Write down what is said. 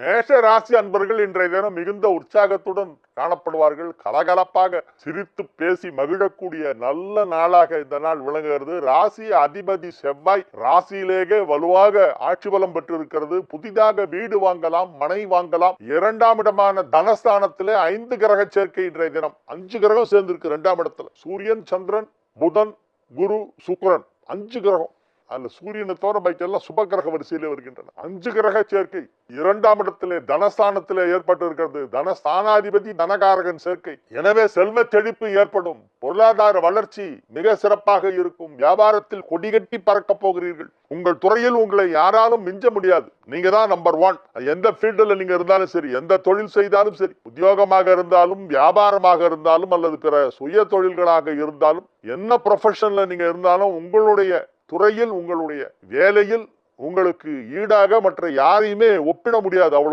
மேஷ ராசி அன்பர்கள் இன்றைய தினம் மிகுந்த உற்சாகத்துடன் காணப்படுவார்கள். கலகலப்பாக சிரித்து பேசி மகிழக்கூடிய நல்ல நாளாக இந்த நாள் விளங்குகிறது. ராசி அதிபதி செவ்வாய் ராசியிலேயே வலுவாக ஆட்சி பலம் பெற்றிருக்கிறது. புதிதாக வீடு வாங்கலாம், மனை வாங்கலாம். 2ஆம் இடமான தனஸ்தானத்திலே 5 கிரக சேர்க்கை இன்றைய தினம். 5 கிரகம் சேர்ந்திருக்கு 2ஆம் இடத்துல. சூரியன், சந்திரன், புதன், குரு, சுக்கிரன், 5 கிரகம். அந்த சூரியனை தவிர பைக்கெல்லாம் சுப கிரக வரிசையிலே வருகின்றன. 5 கிரக சேர்க்கை 2ஆம் இடத்திலே தனஸ்தானத்திலே ஏற்பட்டு இருக்கிறது. தனஸ்தானாதிபதி தனகாரகன் சேர்க்கை. எனவே செல்வ செழிப்பு ஏற்படும். பொருளாதார வளர்ச்சி மிக சிறப்பாக இருக்கும். வியாபாரத்தில் கொடிகட்டி பறக்க போகிறீர்கள். உங்கள் துறையில் உங்களை யாராலும் மிஞ்ச முடியாது. நீங்க தான் நம்பர் 1. எந்த ஃபீல்டில் நீங்க இருந்தாலும் சரி, எந்த தொழில் செய்தாலும் சரி, உத்தியோகமாக இருந்தாலும், வியாபாரமாக இருந்தாலும், அல்லது பிற சுய தொழில்களாக இருந்தாலும், என்ன ப்ரொஃபஷன்ல நீங்க இருந்தாலும் உங்களுடைய துறையில், உங்களுடைய வேலையில் உங்களுக்கு ஈடாக மற்ற யாரையுமே ஒப்பிட முடியாது. அவ்வளவு